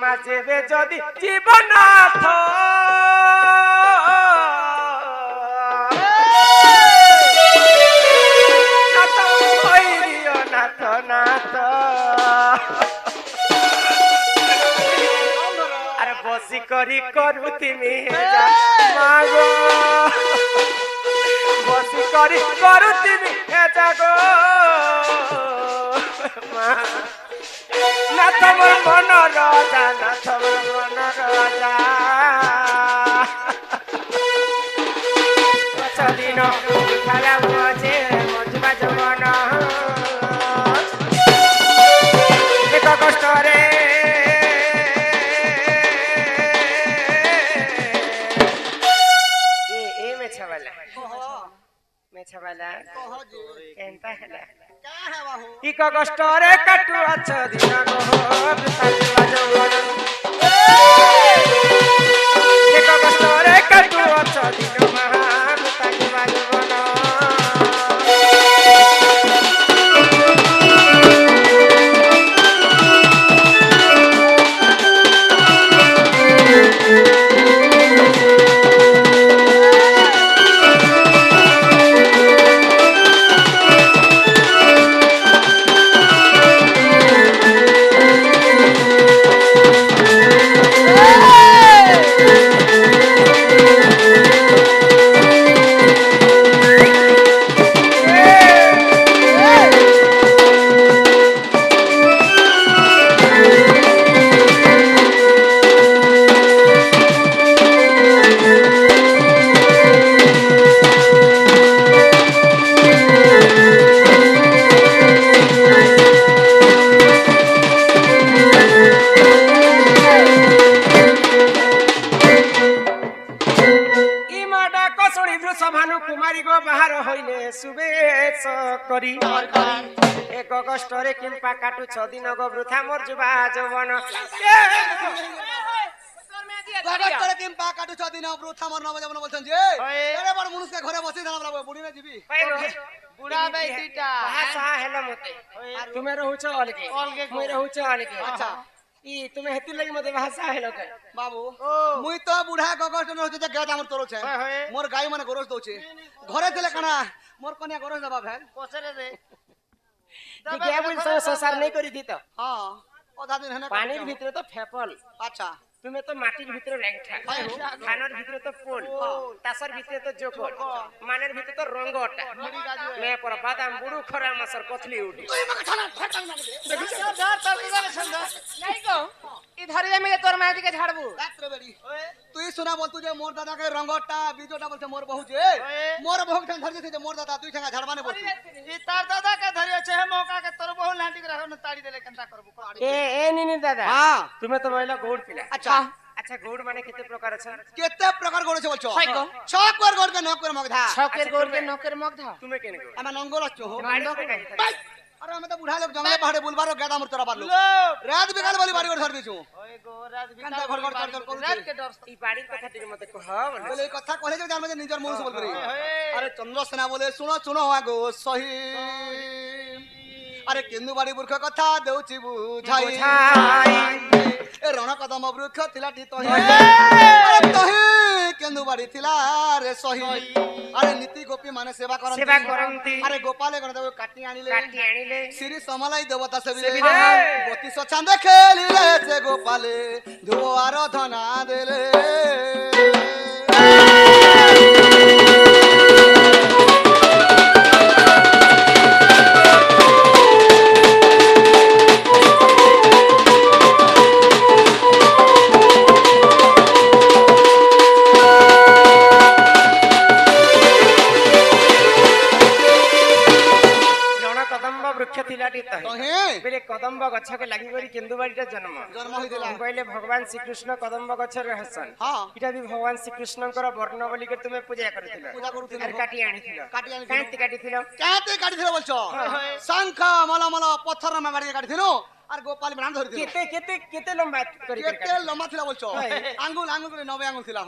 মাঝেবে যদি জীবনাথ নাথ হইরিও নাথ নাথ আরে বসি করি করু তুমি মাগো বসি করি করু তুমি যাগো মা নাথ মোর মন রাজা নাথ মোর মন রাজা দিন খালা মজে মজবা জবন এক কষ্টরে এ মেছাবালা মেছাবালা কেনতা হেলা কি কষ্টরে কাটু আছ দিন গো মজবা জবন এক কষ্টরে কাটু আছ দিন মহা মজবা জবন এক কষ্টরে কিম্পা কাটু ছদিন গো বৃথা মোর যুবা যৌবন কষ্টরে কিম্পা কাটু ছদিন বৃথা মোর নব যৌবন বলছেন যে এরে বড় মানুষকে ঘরে বসে দাঁড়া বলা বুড়ি না যাবি বুড়া বেটিটা ভাষা হেলো মতে তুমি রহুছ অলগে মই রহুছ অলগে আচ্ছা ই তুমি হেতি লাগি মতে ভাষা হেলো কে বাবু মুই তো বুড়া কষ্ট ন হচ্ছে গেদ আমর তরছে মোর গাই মানে গরজ দউছে ঘরে দিলে কানা মোর কনিয়া গরজ দেবা ভেল পছরে দে দেখে বলছো সসার নাই করি দিত হ্যাঁ ওদা দিন হেনে পানির ভিতরে তো ফেপল আচ্ছা তুমি তো মাটির ভিতরে রেংঠা খানার ভিতরে তো ফুল তাসার ভিতরে তো জোকর মানের ভিতরে তো রঙ্গটা মে পর বাদাম বুড়ু খরা মাসর কথলি উঠি নাই গো ইধারে আমি তোর মা দিকে ঝাড়বো রাত্রে বেড়ি তুই শোনা বল তুই যে মোর দাদাকে রঙ্গটা বিজোটা বলছে মোর বহু যে মোর বহু ঠান ধরে যে মোর দাদা তুই ঠাঙ্গা ঝাড়বানে বল ই তার দাদাকে ধরিয়েছে হে মৌকাকে তোর বহু লাঁটি করে এখন তাড়ি দিলে কেনটা করব এ নিনি দাদা হ্যাঁ তুমি তো বইলা গৌড় পিলা আচ্ছা আচ্ছা গৌড় মানে কত প্রকার আছে কেতে প্রকার গড়ছে বলছো ছকের গড়কে নকের মগধা ছকের গৌড়কে নকের মগধা তুমি কেন গৌড় আমি নঙ্গল আছো বাড়ি আরে আমি তো বুড়া লোক জঙ্গলে পাহাড়ে বুলবারো গেদা মোর তোরা পারলো রাত বিকাল বলি বাড়ি ঘর ধর দিছু ওই গো রাত বিকাল ঘর ঘর ঘর করু রাত কে ডর এই বাড়ির কথা দির মতে কহ বলে এই কথা কহে যে জানবে যে নিজের মন বল করি আরে চন্দ্রসেনা বলে শুনো শুনো গো সহি আরে কেন্দু বাড়ি বৃক্ষ কথা দেউছি বুঝাই এ রণ কদম বৃক্ষ তিলাটি তহি আরে তহি কেন্দু বাড়ি তিলা রে সহি আরে নীতি গোপী মানে সেবা করন্তি আরে গোপালে গণ দেব কাটি আনিলে শ্রী সমলাই দেবতা সেবিলে বতিশ চাঁদে খেলিলে সে গোপালে ধুব আরাধনা দেলে কদম্ব গছকে লাগি করি কেন্দুবাড়িটা জন্ম হইতিলা কইলে ভগবান শ্রীকৃষ্ণ কদম্ব গছর রহস্যন এটা বি ভগবান শ্রীকৃষ্ণଙ୍କର বর্ণ বলিকে তুমি পূজা করছিল আর কাটি আনিছিল কাটি কাটিছিল বলছো শঙ্খ মলমল পথর মে মারি কাটিছিল আর গোপাল ব্রাহ্মণ ধরিছিল কেতে লম্বা করি কেতে লম্বা ছিল বলছো আঙ্গুল করে 90 আঙ্গুল ছিল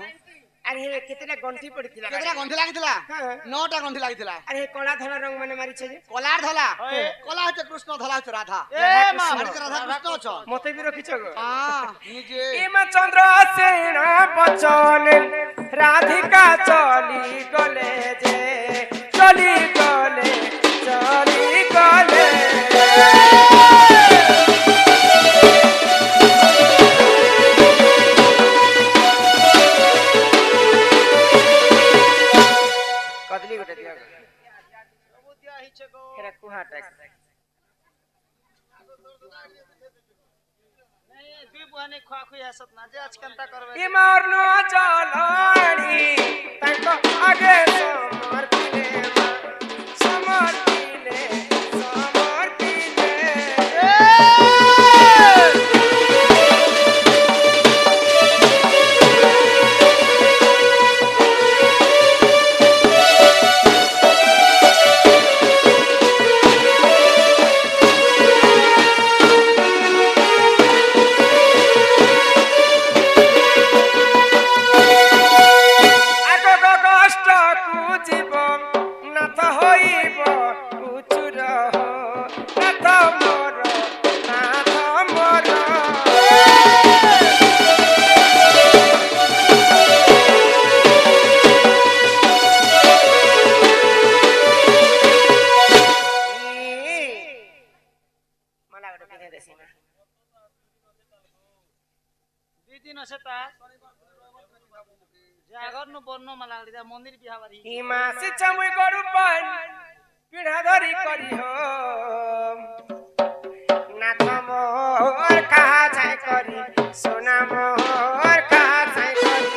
আরে কেতেটা গন্ঠি পড়িଥିଲା কেতরা গন্ঠি লাগিଥିଲା হ্যাঁ। 9টা গন্ঠি লাগিଥିଲା আরে কলা ধলা রং মানে মারিছে যে কলার ধলা হয়ে। কলা হচ্ছে কৃষ্ণ ধলা হচ্ছে রাধা এ মা বাড়িতে রাধা কৃষ্ণ অছ মতে বি রখিছ গো নিজে ইমা চন্দ্র সেন বচন রাধিকা চলি গলে যে চলি গলে চলি গলে কদলি গোটে দিও গো ସବୁ ଦିଆ ହେଇଛେ ଗୋ হেরা কুহাটা ନାଇଁ ଦୁଇ ବୁହାନି ଖୁଆ ଖୁଇ ଆସତ ନା ଯେ ଆଜ କେନ୍ତା କରବେ ইমার ন চলনি তাঙ্ক আগে সমর্পিলে সমর্পিলে সমর্পিলে আগ কষ্ট কুজিব নাথ হইব উচুর নাথ মোর নাথ মোর মালা গোটে পিঁধে দেছি না ଦୁଇ ଦିନ ସେଟା ଜାଗର ନୁ ବର୍ଣ୍ଣ ମାଲା ଗଡି ମନ୍ଦିର ବିହା ବାରି ইমা শিক্ষা মুই গরু পান পিঢ়া ধরি করি হো নাথ মোর কাহা ছাই করি সোনা মোর কাহা ছাই করি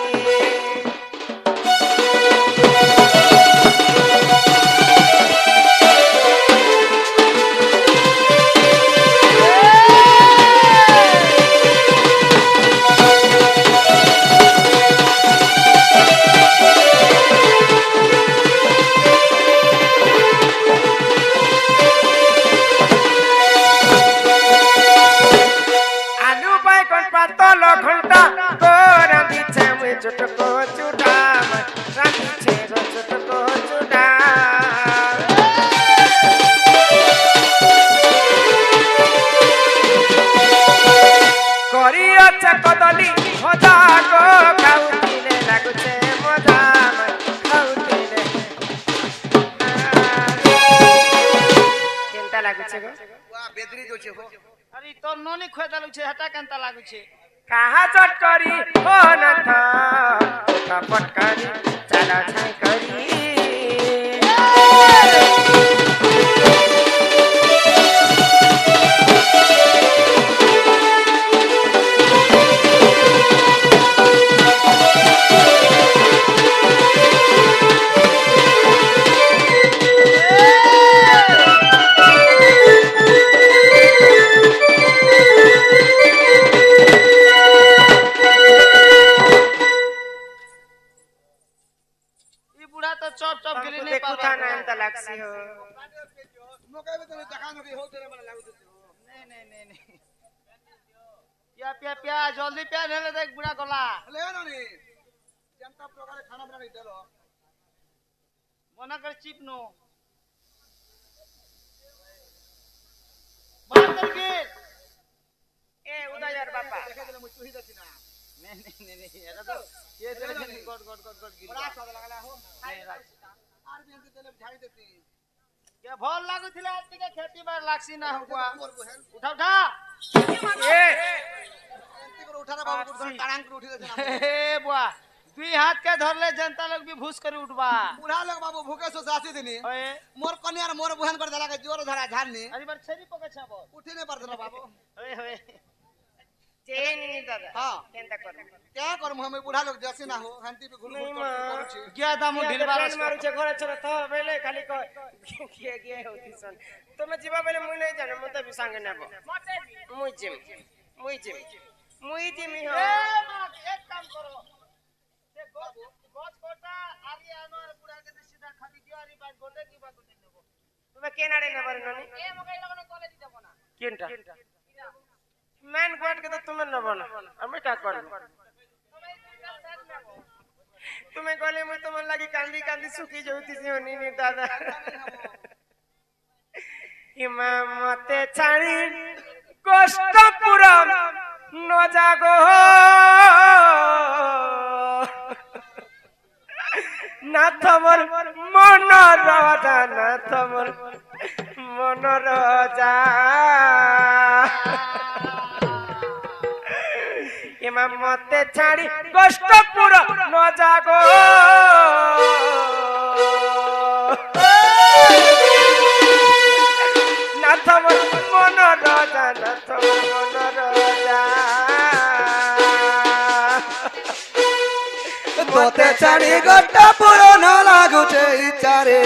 আলু বাইগন পাতল ঘন্টা রাঁধিছে মুই চুটকো চুডা রাঁধিছে গো চুটকো চুডা করিয়াছে কদলি ভজা গো খাউতিলে লাগুছে মজা খাউতিলে কেনটা লাগুছে গো ওয়া বেদরি দোছে হো আরে তোর ননি খুয়া দালুছে হেটা কেনতা লাগুছে কাহা চট করি ও নাথ কপট করি চালা ছাই করি ই বুড়া তো চপ চপ গিলি तुमको नहीं देखो पावा था ना अंत लगसी हो মোকাবে তো দেখা নবি হোতে মানে লাগুছে नहीं नहीं नहीं नहीं पिया पिया पिया जल्दी पिया नेले देख बुढ़ा गला লে ননি জনতা প্রকারে খানা বানাই দেলো मना कर चिप नो बाहर कर के ए उदयर बापा দেখে দিলে মুই তুই যাচ্ছি না नहीं नहीं नहीं ये तो ये तेरे गट गट गट गट गिरी বড়া স্বাদ লাগলা হো नहीं राख আর বিএনপি তেলে ঝাড়ি দেতি क्या भल लागु थिला आजके खेती बार लागसी ना हुआ করবো হেন उठा उठा ए এমতি করে উঠারে বাবু ধরে টাড়াং করে উঠি যাচ্ছে না हे बुआ दुई हाथ के धरले जनता लोग भी भूस कर उठबा বুড়া লোক বাবু ভুকে সো আসি দিনি ओए মোর কন্যার মোর বুহান করে দেলা জোর ধরা ঝাড়নি अरे बार छेरी पके छाबो উঠি নে পারছ না বাবু ओए ओए चेन दादा हां केनता कर क्या करम हम बुढ़ा लोग जैसे ना हो हंती पे घुल नहीं घुल माँ। करूची गया दामु ढिलबा ट्रेन मारू छे घरे चले तो बेले खाली को गे होती सन तुमे जीवा बेले मुई नहीं जाने मते भी संगे नेबो मुई जिम मुई जिम हो ए मां एक काम करो से गच कोटा आरी आनो और बुढ़ा के सीधा खाली दिवारी बात गोटे की बात गोटे नेबो तुमे केनाडे नेबर ननी ए मकई लगन कॉलेज देबो ना केनटा मैन गोट के तो तुमे नेबो ना हमें का करब তুমি গলে মুই তোমার লাগি কান্দি কান্দি শুকি যাউতিছি অনিনি দাদা ইমা মতে ছাড়ি কষ্ট পুরা ন জাগো নাথ মোর মন রাজা নাথ মোর মন রাজা ইমা মতে ছাড়ি কষ্ট পুরা ন জাগো নাথ মোর মন রাজা নাথ মোর মন রাজা তোতে ছাড়ি গোটা পুরনো লাগুছে ইচ্ছারে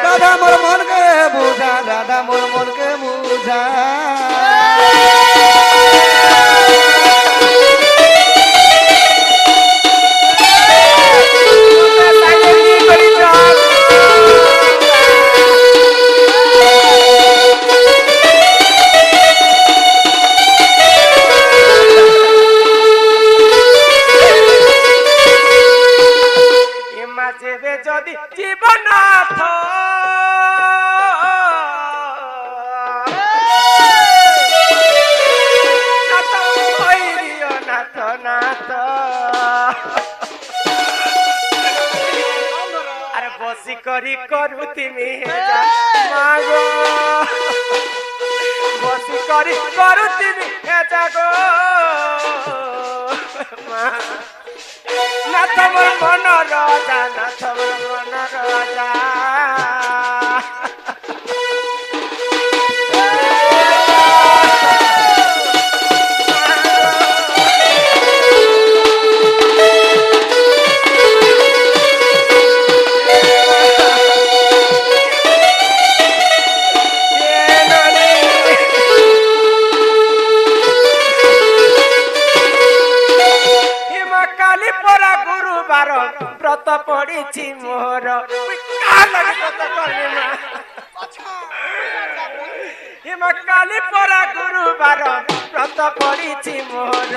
রাধা মোর মনকে বুঝা রাধা মোর মনকে বুঝা যদি জীবনাথ নাথ নাথ আরে বসি করি করুতিমি মাগো বসি করি করুতিমি হে জাগো মা নাথ মোর মন রাজা নাথ মোর মন রাজা ব্রত পড়িছি মোর হিমা কালি পরা গুরুবার ব্রত পড়িছি মোর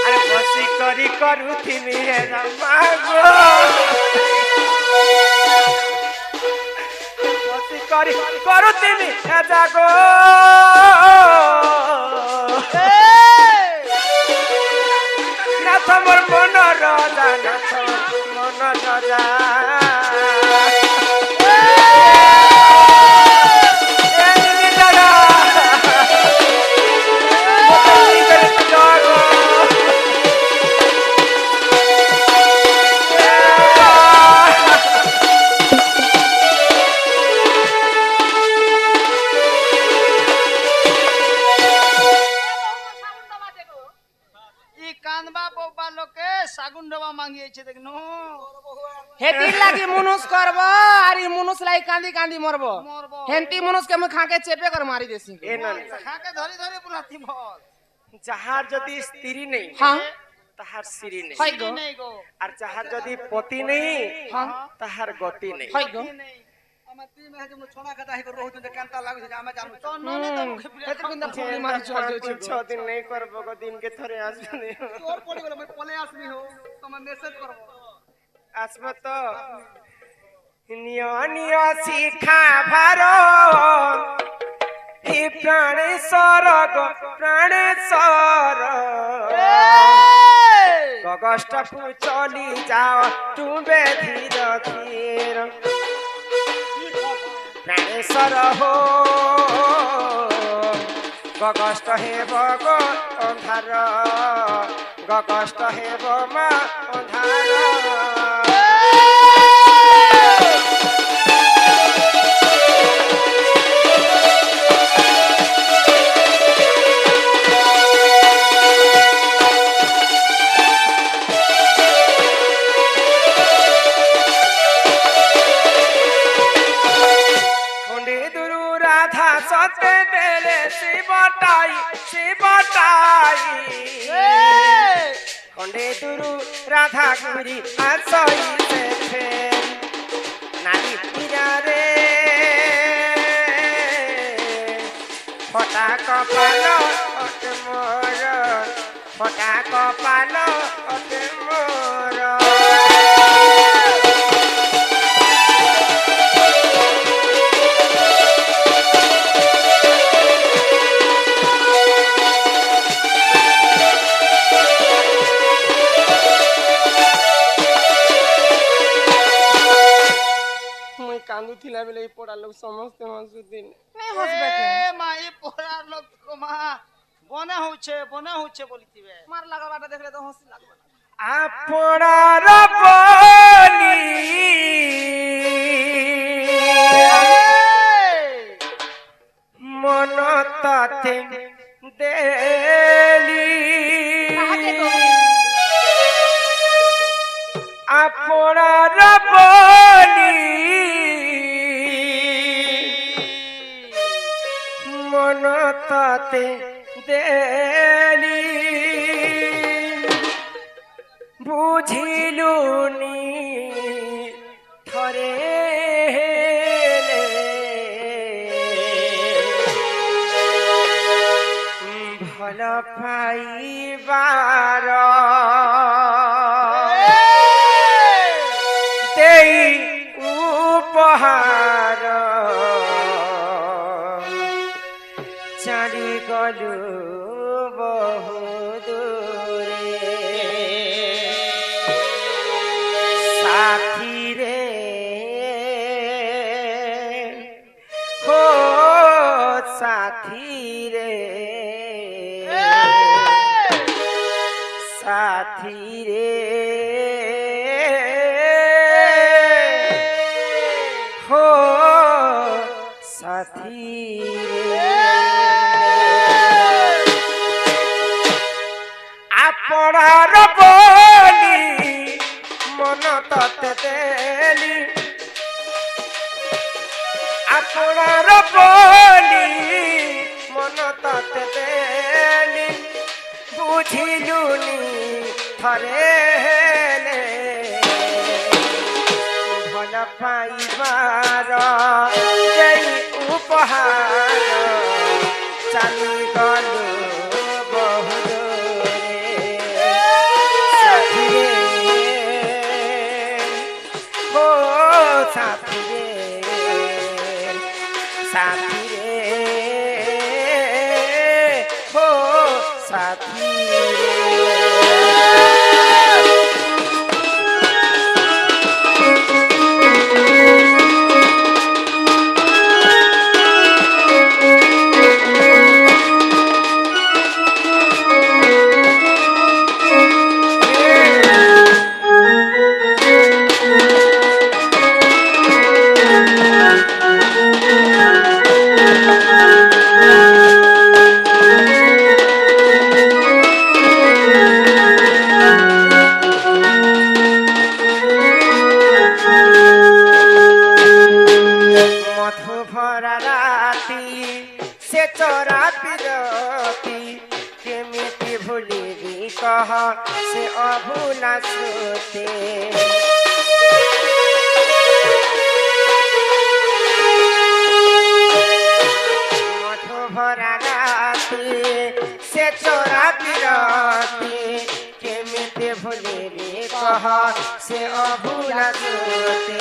আরে বসি করি করুথিমি হে মাগো বসি করি করুথিমি হে জাগো নাথ মোর মন রাজা নাথ মন রাজা হেতির লাগি মুনুস করব আর ই মুনুস লাই কান্দি কান্দি মরব হেন্তি মুনুস কে মই খাকে চেপে কর মারি দেছি এ না খাকে ধরি ধরি বুলাতি বল যাহার যদি স্ত্রী নেই হ্যাঁ তাহার শ্রী নেই হয় গো আর যাহার যদি পতি নেই হ্যাঁ তাহার গতি নেই হয় গো আমার তিন মাস যে ছড়া কাটা হে রহুত কান্তা লাগুছে যে আমি জানো তো ননে তো হেতির কিন্তু ফুলি মারি চল যাচ্ছে 6 দিন নেই করব গো দিন কে থরে আসবে তোর পড়ি গেল মই পলে আসবি হো তোমার মেসেজ করব আসব তো নিয় নিয় শিখা ভার হি প্রাণেশ্বর গো প্রাণেশ্বর গগষ্টকু চলি যাও তুমি ধীর ধীর প্রাণেশ্বর হো গগষ্ট হেব গো অন্ধার গগষ্ট হেব মা অন্ধার সতে বেলে শিবটাই শিবটাই খন্ডে দুরু রাধা গুরি আসইছে ফের নারী পীরা রে ফটা ফটা কপাল অতে মোর ফটা কপাল অতে মোর মুই কান্দুথিলা বেলে এই পড়া লোক সমস্তে হসুদিন ए माई पोरा लोग को मा बने होचे बोलितिबे মার লাগাবাটা দেখলে তো হসি লাগবে না। আপনার বলি মন তাতে দেলি আপনার বলি মন তাতে দেলি বুঝিলুনি থরে ভাল পাইবার দেই উপহার চালি গলু বহু দূরে সাথী রে হো সাথী রে সাথী রে হো সাথী রে আপনার বলি মন ততে দেলি আপনার বলি মন ততে দেলি বুঝিলুনি থরে হেলে ভাল পাইবার যেই উপহার চালি গলু বহু দূরে সাথী রে ও সাথী রে সাথী রে ও সাথী রে মধু ভরা রাতি সে চরা বিরতি কেমিতি ভুলিবি কহ সে অভুলা স্মৃতি মধু ভরা রাতি সে চরা বিরতি কেমিতি ভুলিবি কহ সে অভুলা স্মৃতি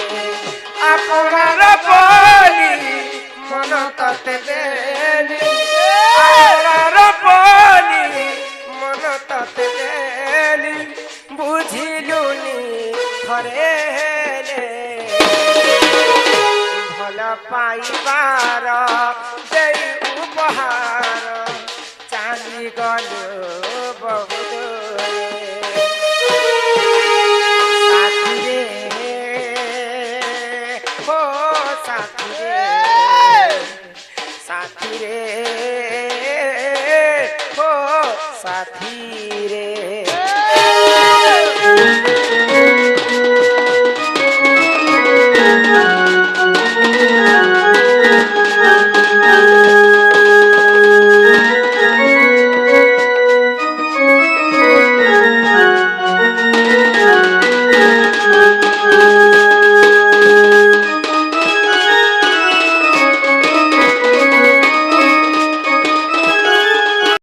আপনার বলি মন ততে দেলি আপনার বলি মন ততে দেলি বুঝিলুনি থরে হেলে ভাল পাইবার যেই উপহার চালি গলু বহু দূরে সাথী রে ও সাথী রে সাথী রে